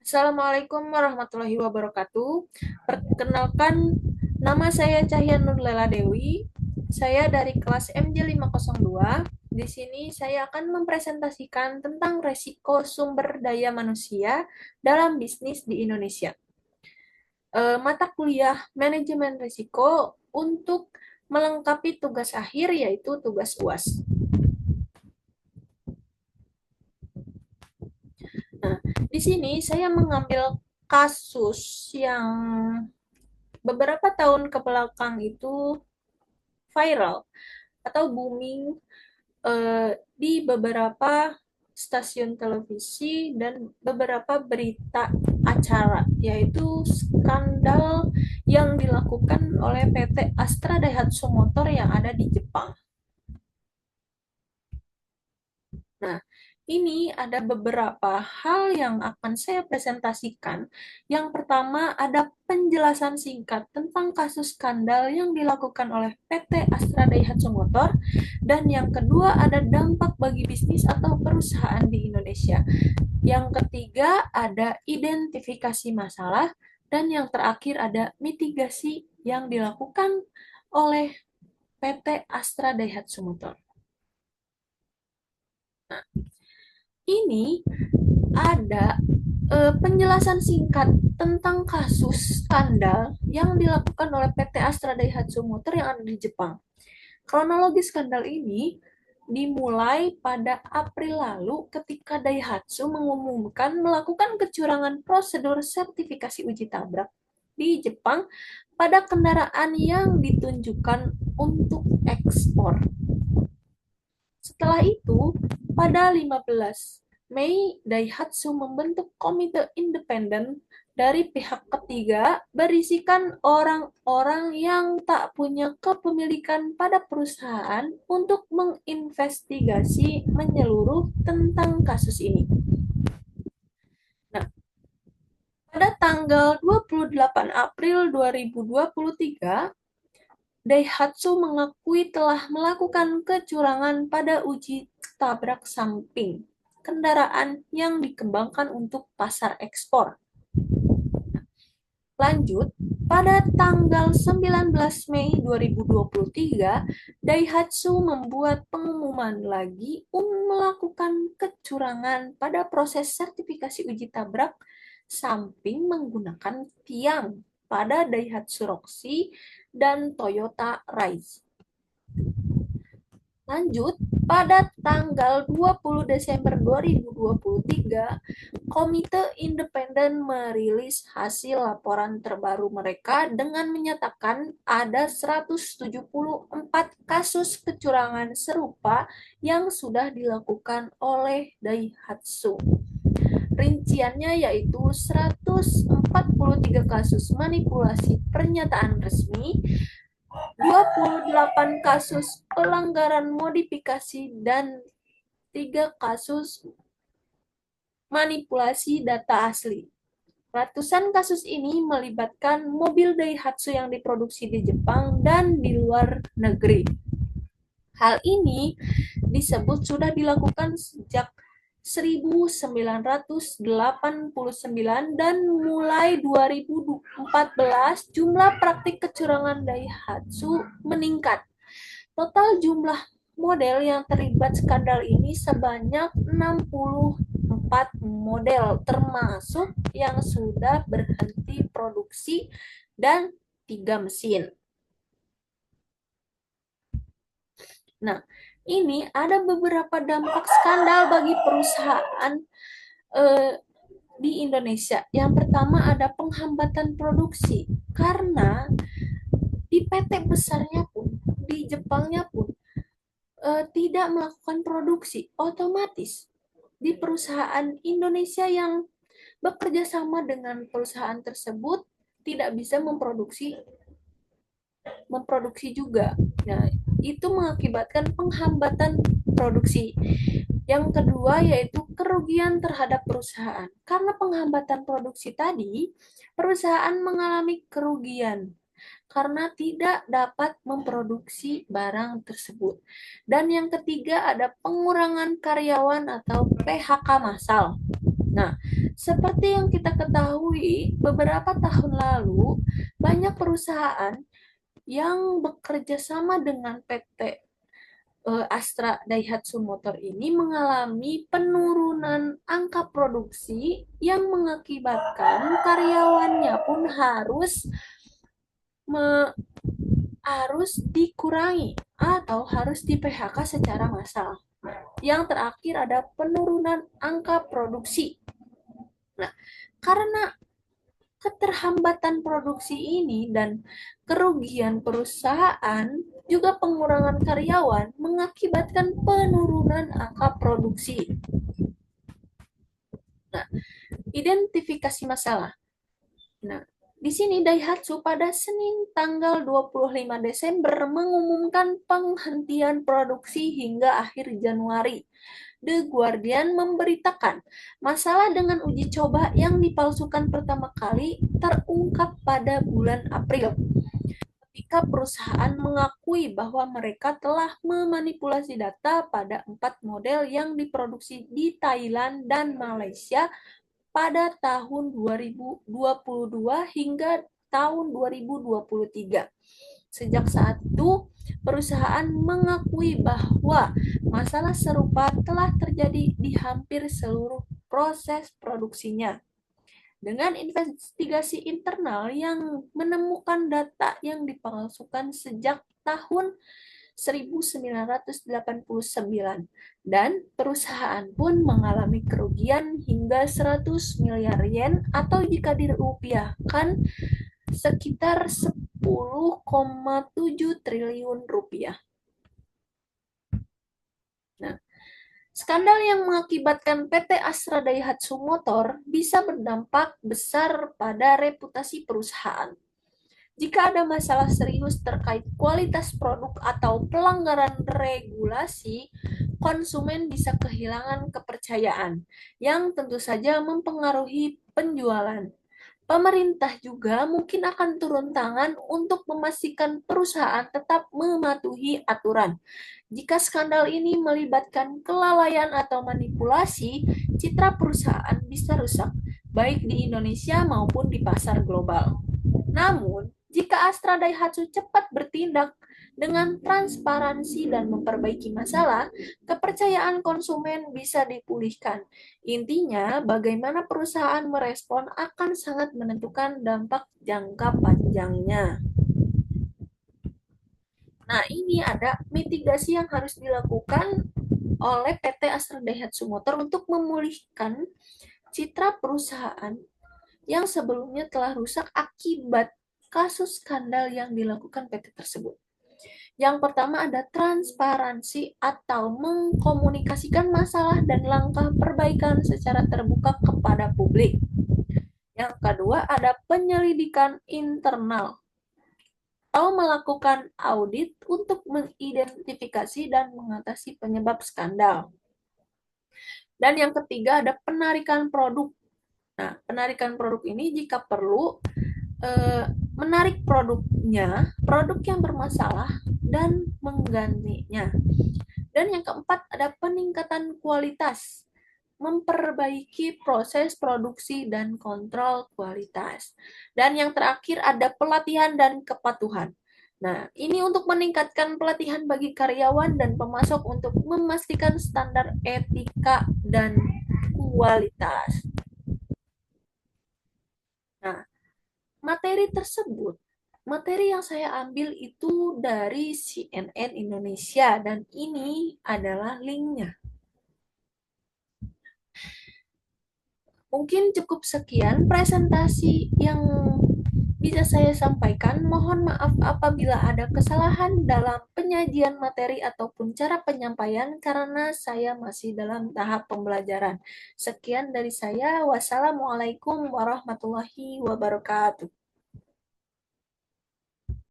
Assalamualaikum warahmatullahi wabarakatuh. Perkenalkan, nama saya Cahya Nurlela Dewi. Saya dari kelas MJ502. Di sini saya akan mempresentasikan tentang resiko sumber daya manusia dalam bisnis di Indonesia. Mata kuliah manajemen risiko untuk melengkapi tugas akhir yaitu tugas UAS. Nah, di sini saya mengambil kasus yang beberapa tahun ke belakang itu viral atau booming di beberapa stasiun televisi dan beberapa berita acara, yaitu skandal yang dilakukan oleh PT Astra Daihatsu Motor yang ada di Jepang. Nah, ini ada beberapa hal yang akan saya presentasikan. Yang pertama, ada penjelasan singkat tentang kasus skandal yang dilakukan oleh PT Astra Daihatsu Motor. Dan yang kedua, ada dampak bagi bisnis atau perusahaan di Indonesia. Yang ketiga, ada identifikasi masalah. Dan yang terakhir, ada mitigasi yang dilakukan oleh PT Astra Daihatsu Motor. Nah, ini ada penjelasan singkat tentang kasus skandal yang dilakukan oleh PT Astra Daihatsu Motor yang ada di Jepang. Kronologi skandal ini dimulai pada April lalu ketika Daihatsu mengumumkan melakukan kecurangan prosedur sertifikasi uji tabrak di Jepang pada kendaraan yang ditunjukkan untuk ekspor. Setelah itu, pada 15 Mei, Daihatsu membentuk komite independen dari pihak ketiga berisikan orang-orang yang tak punya kepemilikan pada perusahaan untuk menginvestigasi menyeluruh tentang kasus ini. Nah, pada tanggal 28 April 2023, Daihatsu mengakui telah melakukan kecurangan pada uji tabrak samping kendaraan yang dikembangkan untuk pasar ekspor. Lanjut, pada tanggal 19 Mei 2023, Daihatsu membuat pengumuman lagi melakukan kecurangan pada proses sertifikasi uji tabrak samping menggunakan tiang pada Daihatsu Roxy dan Toyota Rise. Lanjut, pada tanggal 20 Desember 2023, Komite Independen merilis hasil laporan terbaru mereka dengan menyatakan ada 174 kasus kecurangan serupa yang sudah dilakukan oleh Daihatsu. Rinciannya yaitu 143 kasus manipulasi pernyataan resmi, 28 kasus pelanggaran modifikasi, dan 3 kasus manipulasi data asli. Ratusan kasus ini melibatkan mobil Daihatsu yang diproduksi di Jepang dan di luar negeri. Hal ini disebut sudah dilakukan sejak 1989 dan mulai 2014 jumlah praktik kecurangan Daihatsu meningkat. Total jumlah model yang terlibat skandal ini sebanyak 64 model, termasuk yang sudah berhenti produksi dan 3 mesin. Nah, ini ada beberapa dampak skandal bagi perusahaan di Indonesia. Yang pertama ada penghambatan produksi, karena di PT besarnya pun, di Jepangnya pun, tidak melakukan produksi. Otomatis di perusahaan Indonesia yang bekerja sama dengan perusahaan tersebut tidak bisa memproduksi juga. Nah, itu mengakibatkan penghambatan produksi. Yang kedua yaitu kerugian terhadap perusahaan. Karena penghambatan produksi tadi, perusahaan mengalami kerugian karena tidak dapat memproduksi barang tersebut. Dan yang ketiga ada pengurangan karyawan atau PHK massal. Nah, seperti yang kita ketahui, beberapa tahun lalu banyak perusahaan yang bekerja sama dengan PT Astra Daihatsu Motor ini mengalami penurunan angka produksi yang mengakibatkan karyawannya pun me- harus dikurangi atau harus di PHK secara massal. Yang terakhir ada penurunan angka produksi. Nah, karena keterhambatan produksi ini dan kerugian perusahaan juga pengurangan karyawan mengakibatkan penurunan angka produksi. Nah, identifikasi masalah. Nah, di sini Daihatsu pada Senin tanggal 25 Desember mengumumkan penghentian produksi hingga akhir Januari. The Guardian memberitakan, masalah dengan uji coba yang dipalsukan pertama kali terungkap pada bulan April ketika perusahaan mengakui bahwa mereka telah memanipulasi data pada 4 model yang diproduksi di Thailand dan Malaysia pada tahun 2022 hingga tahun 2023. Sejak saat itu, perusahaan mengakui bahwa masalah serupa telah terjadi di hampir seluruh proses produksinya. Dengan investigasi internal yang menemukan data yang dipalsukan sejak tahun 1989 dan perusahaan pun mengalami kerugian hingga 100 miliar yen atau jika dirupiahkan sekitar 10,7 triliun rupiah. Nah, skandal yang mengakibatkan PT Astra Daihatsu Motor bisa berdampak besar pada reputasi perusahaan. Jika ada masalah serius terkait kualitas produk atau pelanggaran regulasi, konsumen bisa kehilangan kepercayaan, yang tentu saja mempengaruhi penjualan. Pemerintah juga mungkin akan turun tangan untuk memastikan perusahaan tetap mematuhi aturan. Jika skandal ini melibatkan kelalaian atau manipulasi, citra perusahaan bisa rusak, baik di Indonesia maupun di pasar global. Namun, jika Astra Daihatsu cepat bertindak dengan transparansi dan memperbaiki masalah, kepercayaan konsumen bisa dipulihkan. Intinya, bagaimana perusahaan merespon akan sangat menentukan dampak jangka panjangnya. Nah, ini ada mitigasi yang harus dilakukan oleh PT Astra Daihatsu Motor untuk memulihkan citra perusahaan yang sebelumnya telah rusak akibat kasus skandal yang dilakukan PT tersebut. Yang pertama ada transparansi atau mengkomunikasikan masalah dan langkah perbaikan secara terbuka kepada publik. Yang kedua ada penyelidikan internal atau melakukan audit untuk mengidentifikasi dan mengatasi penyebab skandal. Dan yang ketiga ada penarikan produk. Nah, penarikan produk ini jika perlu menarik produk yang bermasalah dan menggantinya. Dan yang keempat ada peningkatan kualitas, memperbaiki proses produksi dan kontrol kualitas. Dan yang terakhir ada pelatihan dan kepatuhan. Nah, ini untuk meningkatkan pelatihan bagi karyawan dan pemasok untuk memastikan standar etika dan kualitas. Nah, materi yang saya ambil itu dari CNN Indonesia dan ini adalah linknya. Mungkin cukup sekian presentasi yang bisa saya sampaikan. Mohon maaf apabila ada kesalahan dalam penyajian materi ataupun cara penyampaian karena saya masih dalam tahap pembelajaran. Sekian dari saya. Wassalamualaikum warahmatullahi wabarakatuh.